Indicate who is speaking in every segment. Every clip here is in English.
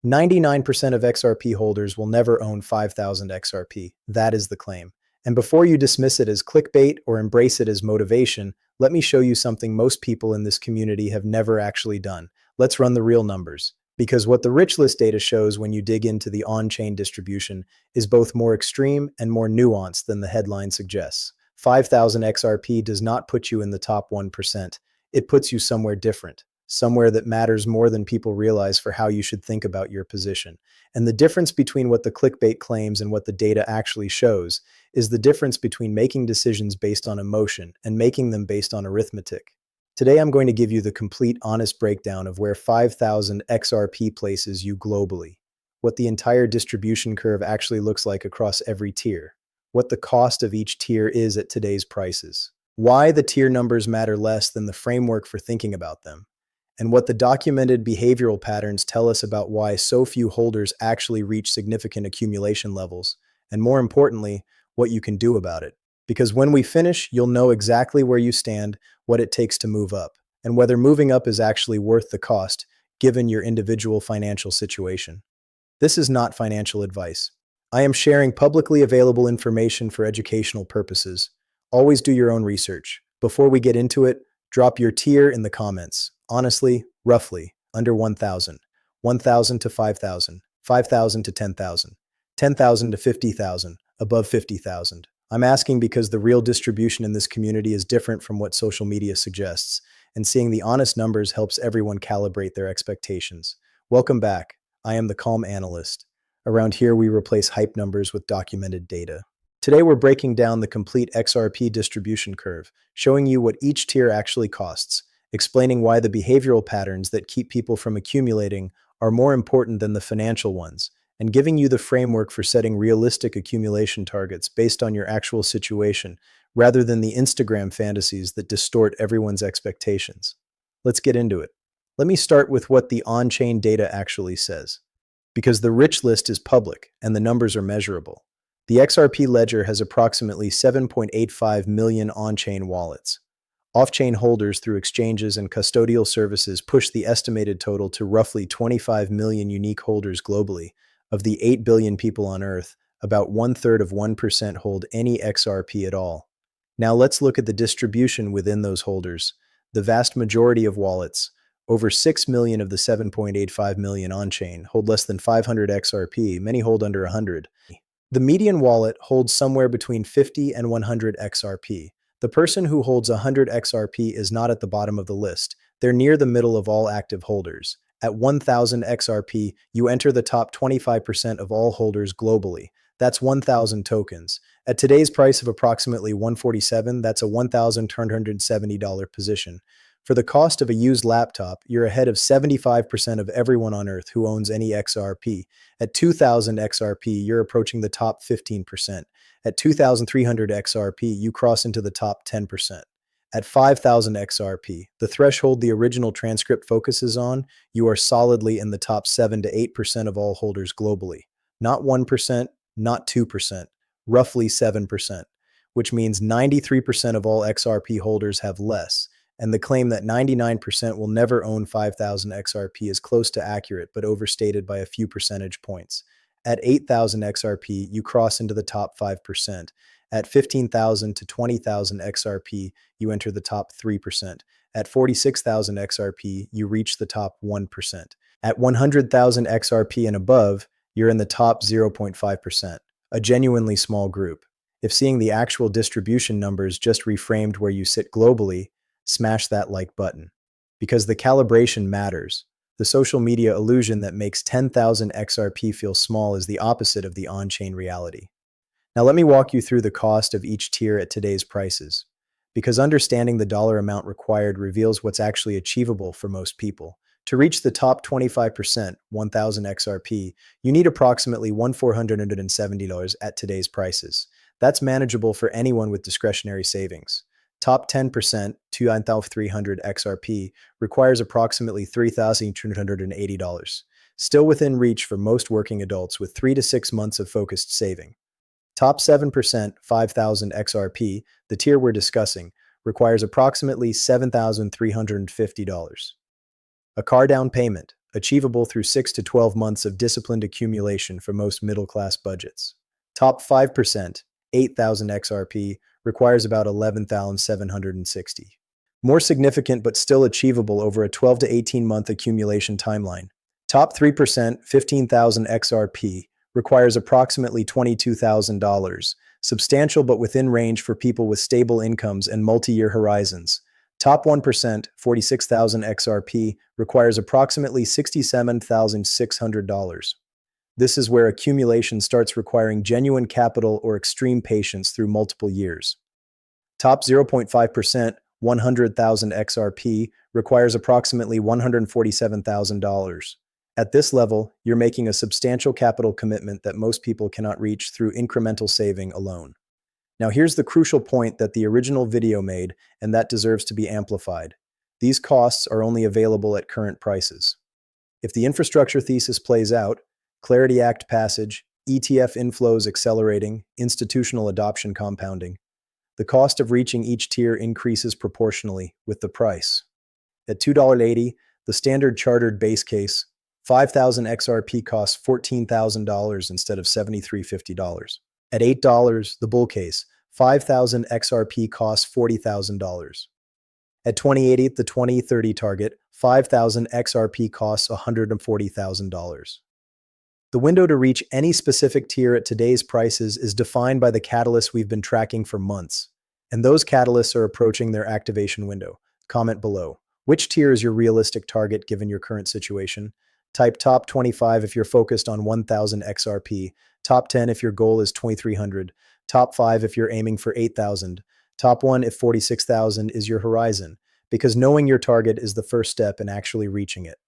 Speaker 1: 99% of XRP holders will never own 5,000 XRP. That is the claim. And before you dismiss it as clickbait or embrace it as motivation, let me show you something most people in this community have never actually done. Let's run the real numbers. Because what the rich list data shows when you dig into the on-chain distribution is both more extreme and more nuanced than the headline suggests. 5,000 XRP does not put you in the top 1%. It puts you somewhere different, somewhere that matters more than people realize for how you should think about your position. And the difference between what the clickbait claims and what the data actually shows is the difference between making decisions based on emotion and making them based on arithmetic. Today, I'm going to give you the complete, honest breakdown of where 5,000 XRP places you globally, what the entire distribution curve actually looks like across every tier, what the cost of each tier is at today's prices, why the tier numbers matter less than the framework for thinking about them, and what the documented behavioral patterns tell us about why so few holders actually reach significant accumulation levels, and more importantly, what you can do about it. Because when we finish, you'll know exactly where you stand, what it takes to move up, and whether moving up is actually worth the cost, given your individual financial situation. This is not financial advice. I am sharing publicly available information for educational purposes. Always do your own research. Before we get into it, drop your tier in the comments. Honestly, roughly, under 1,000. 1,000 to 5,000. 5,000 to 10,000. 10,000 to 50,000. Above 50,000. I'm asking because the real distribution in this community is different from what social media suggests, and seeing the honest numbers helps everyone calibrate their expectations. Welcome back. I am the Calm Analyst. Around here, we replace hype numbers with documented data. Today, we're breaking down the complete XRP distribution curve, showing you what each tier actually costs, explaining why the behavioral patterns that keep people from accumulating are more important than the financial ones, and giving you the framework for setting realistic accumulation targets based on your actual situation, rather than the Instagram fantasies that distort everyone's expectations. Let's get into it. Let me start with what the on-chain data actually says. Because the rich list is public and the numbers are measurable. The XRP Ledger has approximately 7.85 million on-chain wallets. Off-chain holders through exchanges and custodial services push the estimated total to roughly 25 million unique holders globally. Of the 8 billion people on Earth, about 1/3 of 1% hold any XRP at all. Now let's look at the distribution within those holders. The vast majority of wallets, over 6 million of the 7.85 million on-chain, hold less than 500 XRP, many hold under 100. The median wallet holds somewhere between 50 and 100 XRP. The person who holds 100 XRP is not at the bottom of the list. They're near the middle of all active holders. At 1,000 XRP, you enter the top 25% of all holders globally. That's 1,000 tokens. At today's price of approximately $147, that's a $1,270 position. For the cost of a used laptop, you're ahead of 75% of everyone on Earth who owns any XRP. At 2,000 XRP, you're approaching the top 15%. At 2,300 XRP, you cross into the top 10%. At 5,000 XRP, the threshold the original transcript focuses on, you are solidly in the top 7 to 8% of all holders globally. Not 1%, not 2%, roughly 7%, which means 93% of all XRP holders have less, and the claim that 99% will never own 5,000 XRP is close to accurate but overstated by a few percentage points. At 8,000 XRP, you cross into the top 5%. At 15,000 to 20,000 XRP, you enter the top 3%. At 46,000 XRP, you reach the top 1%. At 100,000 XRP and above, you're in the top 0.5%, a genuinely small group. If seeing the actual distribution numbers just reframed where you sit globally, smash that like button. Because the calibration matters. The social media illusion that makes 10,000 XRP feel small is the opposite of the on-chain reality. Now let me walk you through the cost of each tier at today's prices, because understanding the dollar amount required reveals what's actually achievable for most people. To reach the top 25%, 1,000 XRP, you need approximately $1,470 at today's prices. That's manageable for anyone with discretionary savings. Top 10%, 2,300 XRP, requires approximately $3,280. Still within reach for most working adults with 3 to 6 months of focused saving. Top 7%, 5,000 XRP, the tier we're discussing, requires approximately $7,350. A car down payment, achievable through 6 to 12 months of disciplined accumulation for most middle-class budgets. Top 5%, 8,000 XRP, requires about 11,760. More significant but still achievable over a 12 to 18-month accumulation timeline. Top 3%, 15,000 XRP, requires approximately $22,000, substantial but within range for people with stable incomes and multi-year horizons. Top 1%, 46,000 XRP, requires approximately $67,600. This is where accumulation starts requiring genuine capital or extreme patience through multiple years. Top 0.5%, 100,000 XRP, requires approximately $147,000. At this level, you're making a substantial capital commitment that most people cannot reach through incremental saving alone. Now here's the crucial point that the original video made, and that deserves to be amplified. These costs are only available at current prices. If the infrastructure thesis plays out, Clarity Act passage, ETF inflows accelerating, institutional adoption compounding, the cost of reaching each tier increases proportionally with the price. At $2.80, the standard chartered base case, 5,000 XRP costs $14,000 instead of $7,350. At $8, the bull case, 5,000 XRP costs $40,000. At 2080, the 2030 target, 5,000 XRP costs $140,000. The window to reach any specific tier at today's prices is defined by the catalysts we've been tracking for months, and those catalysts are approaching their activation window. Comment below. Which tier is your realistic target given your current situation? Type top 25 if you're focused on 1,000 XRP, top 10 if your goal is 2,300, top 5 if you're aiming for 8,000, top 1 if 46,000 is your horizon, because knowing your target is the first step in actually reaching it.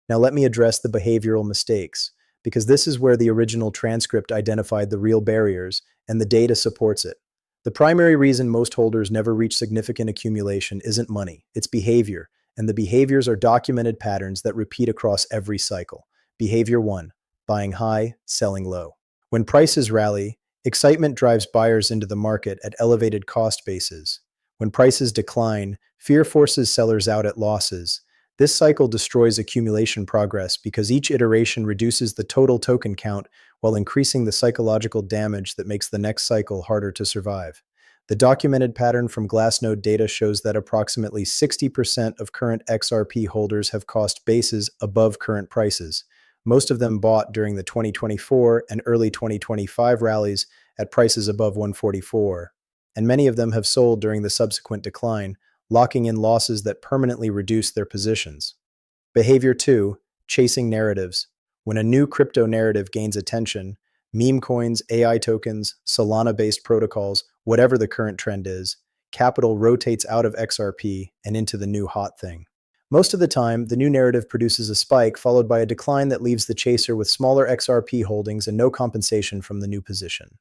Speaker 1: Now let me address the behavioral mistakes, because this is where the original transcript identified the real barriers, and the data supports it. The primary reason most holders never reach significant accumulation isn't money, it's behavior, and the behaviors are documented patterns that repeat across every cycle. Behavior 1, buying high, selling low. When prices rally, excitement drives buyers into the market at elevated cost bases. When prices decline, fear forces sellers out at losses. This cycle destroys accumulation progress because each iteration reduces the total token count while increasing the psychological damage that makes the next cycle harder to survive. The documented pattern from Glassnode data shows that approximately 60% of current XRP holders have cost bases above current prices. Most of them bought during the 2024 and early 2025 rallies at prices above 144, and many of them have sold during the subsequent decline, locking in losses that permanently reduce their positions. Behavior 2, chasing narratives. When a new crypto narrative gains attention, meme coins, AI tokens, Solana-based protocols, whatever the current trend is, capital rotates out of XRP and into the new hot thing. Most of the time, the new narrative produces a spike followed by a decline that leaves the chaser with smaller XRP holdings and no compensation from the new position.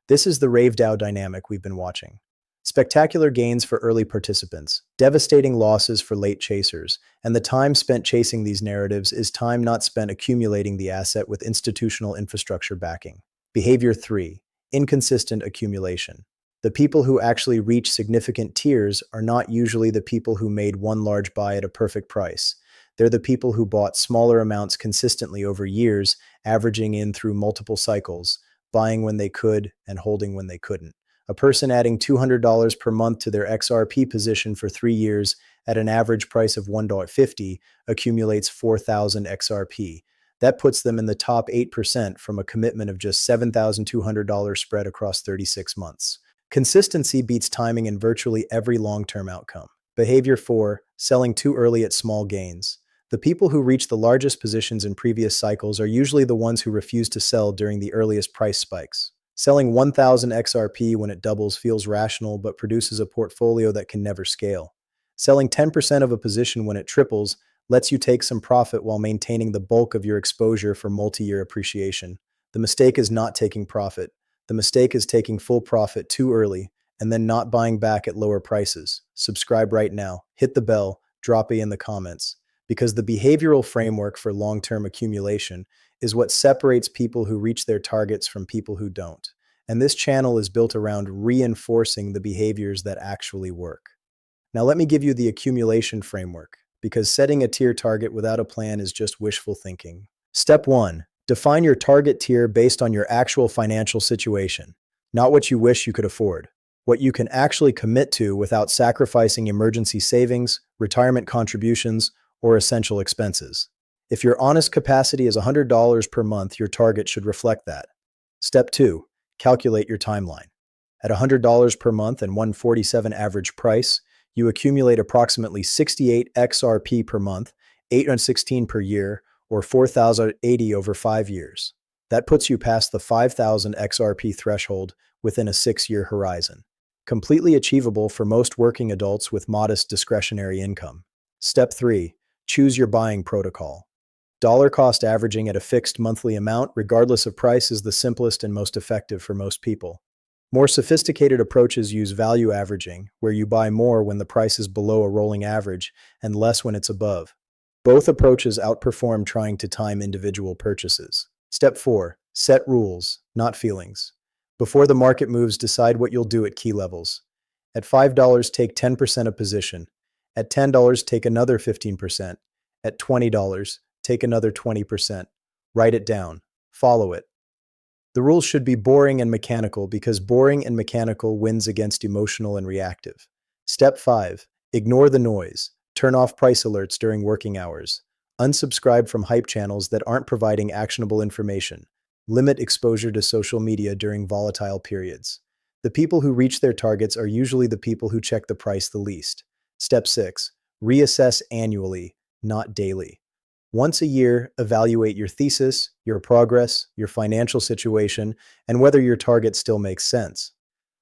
Speaker 1: This is the rave DAO dynamic we've been watching. Spectacular gains for early participants, devastating losses for late chasers, and the time spent chasing these narratives is time not spent accumulating the asset with institutional infrastructure backing. Behavior 3, inconsistent accumulation. The people who actually reach significant tiers are not usually the people who made one large buy at a perfect price. They're the people who bought smaller amounts consistently over years, averaging in through multiple cycles, buying when they could and holding when they couldn't. A person adding $200 per month to their XRP position for 3 years at an average price of $1.50 accumulates 4,000 XRP. That puts them in the top 8% from a commitment of just $7,200 spread across 36 months. Consistency beats timing in virtually every long-term outcome. Behavior 4, selling too early at small gains. The people who reach the largest positions in previous cycles are usually the ones who refuse to sell during the earliest price spikes. Selling 1,000 XRP when it doubles feels rational but produces a portfolio that can never scale. Selling 10% of a position when it triples lets you take some profit while maintaining the bulk of your exposure for multi-year appreciation. The mistake is not taking profit. The mistake is taking full profit too early and then not buying back at lower prices. Subscribe right now, hit the bell, drop a in the comments, because the behavioral framework for long-term accumulation is what separates people who reach their targets from people who don't. And this channel is built around reinforcing the behaviors that actually work. Now let me give you the accumulation framework, because setting a tier target without a plan is just wishful thinking. Step 1. Define your target tier based on your actual financial situation, not what you wish you could afford. What you can actually commit to without sacrificing emergency savings, retirement contributions, or essential expenses. If your honest capacity is $100 per month, your target should reflect that. Step 2. Calculate your timeline. At $100 per month and 147 average price, you accumulate approximately 68 XRP per month, 816 per year, or 4,080 over 5 years. That puts you past the 5,000 XRP threshold within a 6-year horizon. Completely achievable for most working adults with modest discretionary income. Step 3. Choose your buying protocol. Dollar cost averaging at a fixed monthly amount, regardless of price, is the simplest and most effective for most people. More sophisticated approaches use value averaging, where you buy more when the price is below a rolling average and less when it's above. Both approaches outperform trying to time individual purchases. Step 4. Set rules, not feelings. Before the market moves, decide what you'll do at key levels. At $5, take 10% of position. At $10, take another 15%. At $20, take another 20%. Write it down. Follow it. The rules should be boring and mechanical because boring and mechanical wins against emotional and reactive. Step 5. Ignore the noise. Turn off price alerts during working hours. Unsubscribe from hype channels that aren't providing actionable information. Limit exposure to social media during volatile periods. The people who reach their targets are usually the people who check the price the least. Step 6. Reassess annually, not daily. Once a year, evaluate your thesis, your progress, your financial situation, and whether your target still makes sense.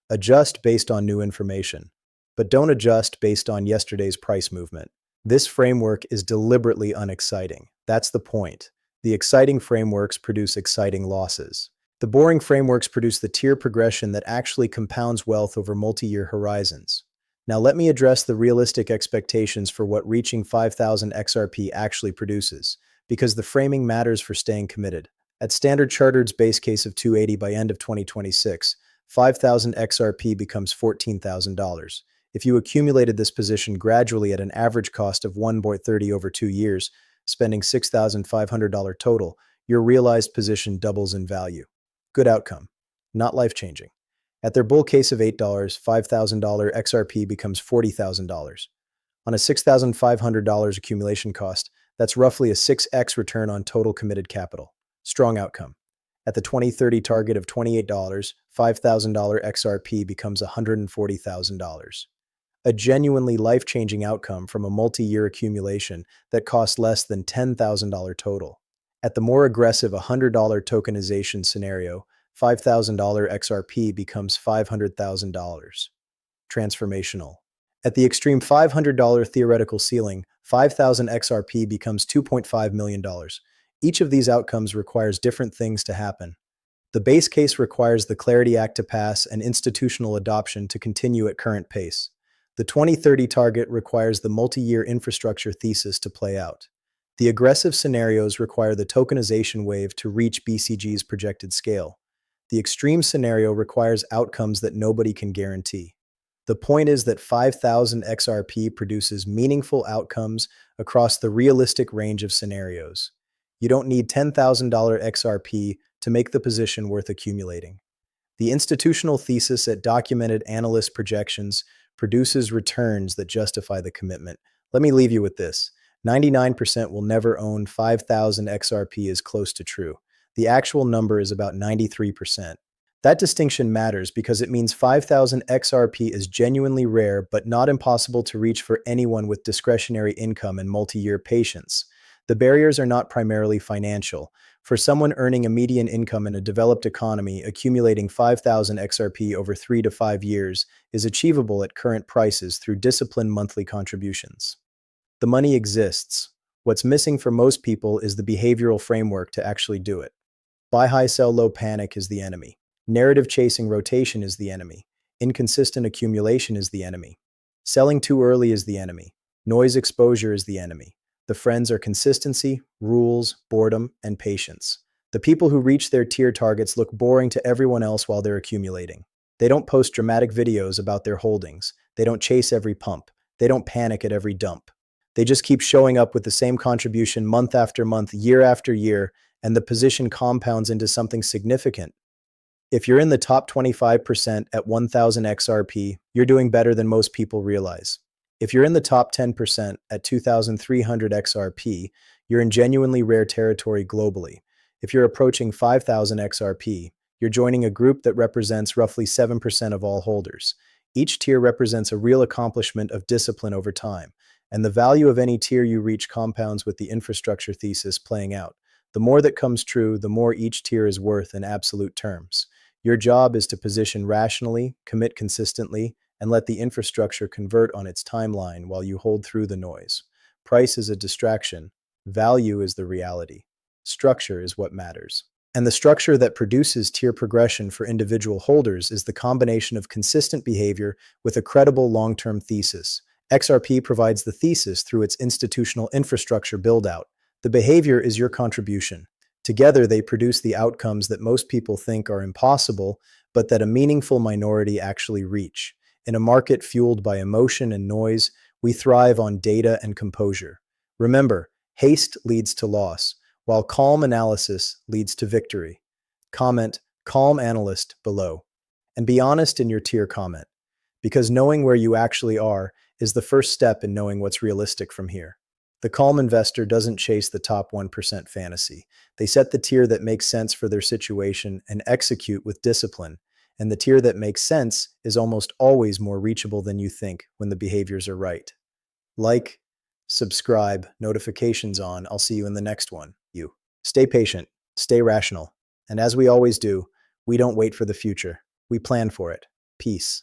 Speaker 1: Adjust based on new information, but don't adjust based on yesterday's price movement. This framework is deliberately unexciting. That's the point. The exciting frameworks produce exciting losses. The boring frameworks produce the tier progression that actually compounds wealth over multi-year horizons. Now let me address the realistic expectations for what reaching 5,000 XRP actually produces, because the framing matters for staying committed. At Standard Chartered's base case of 280 by end of 2026, 5,000 XRP becomes $14,000. If you accumulated this position gradually at an average cost of 1.30 over 2 years, spending $6,500 total, your realized position doubles in value. Good outcome, not life-changing. At their bull case of $8, $5,000 XRP becomes $40,000. On a $6,500 accumulation cost, that's roughly a 6x return on total committed capital. Strong outcome. At the 2030 target of $28, $5,000 XRP becomes $140,000. A genuinely life-changing outcome from a multi-year accumulation that costs less than $10,000 total. At the more aggressive $100 tokenization scenario, $5,000 XRP becomes $500,000. Transformational. At the extreme $500 theoretical ceiling, 5,000 XRP becomes $2.5 million. Each of these outcomes requires different things to happen. The base case requires the Clarity Act to pass and institutional adoption to continue at current pace. The 2030 target requires the multi-year infrastructure thesis to play out. The aggressive scenarios require the tokenization wave to reach BCG's projected scale. The extreme scenario requires outcomes that nobody can guarantee. The point is that 5,000 XRP produces meaningful outcomes across the realistic range of scenarios. You don't need $10,000 XRP to make the position worth accumulating. The institutional thesis at documented analyst projections produces returns that justify the commitment. Let me leave you with this. 99% will never own 5,000 XRP is close to true. The actual number is about 93%. That distinction matters because it means 5,000 XRP is genuinely rare but not impossible to reach for anyone with discretionary income and multi-year patience. The barriers are not primarily financial. For someone earning a median income in a developed economy, accumulating 5,000 XRP over 3 to 5 years is achievable at current prices through disciplined monthly contributions. The money exists. What's missing for most people is the behavioral framework to actually do it. Buy high, sell low panic is the enemy. Narrative chasing rotation is the enemy. Inconsistent accumulation is the enemy. Selling too early is the enemy. Noise exposure is the enemy. The friends are consistency, rules, boredom, and patience. The people who reach their tier targets look boring to everyone else while they're accumulating. They don't post dramatic videos about their holdings. They don't chase every pump. They don't panic at every dump. They just keep showing up with the same contribution month after month, year after year, and the position compounds into something significant. If you're in the top 25% at 1000 XRP, you're doing better than most people realize. If you're in the top 10% at 2300 XRP, you're in genuinely rare territory globally. If you're approaching 5000 XRP, you're joining a group that represents roughly 7% of all holders. Each tier represents a real accomplishment of discipline over time, and the value of any tier you reach compounds with the infrastructure thesis playing out. The more that comes true, the more each tier is worth in absolute terms. Your job is to position rationally, commit consistently, and let the infrastructure convert on its timeline while you hold through the noise. Price is a distraction. Value is the reality. Structure is what matters. And the structure that produces tier progression for individual holders is the combination of consistent behavior with a credible long-term thesis. XRP provides the thesis through its institutional infrastructure build-out. The behavior is your contribution. Together, they produce the outcomes that most people think are impossible, but that a meaningful minority actually reach. In a market fueled by emotion and noise, we thrive on data and composure. Remember, haste leads to loss, while calm analysis leads to victory. Comment "calm analyst" below. And be honest in your tier comment, because knowing where you actually are is the first step in knowing what's realistic from here. The calm investor doesn't chase the top 1% fantasy. They set the tier that makes sense for their situation and execute with discipline. And the tier that makes sense is almost always more reachable than you think when the behaviors are right. Like, subscribe, notifications on. I'll see you in the next one. You. Stay patient, stay rational. And as we always do, we don't wait for the future. We plan for it. Peace.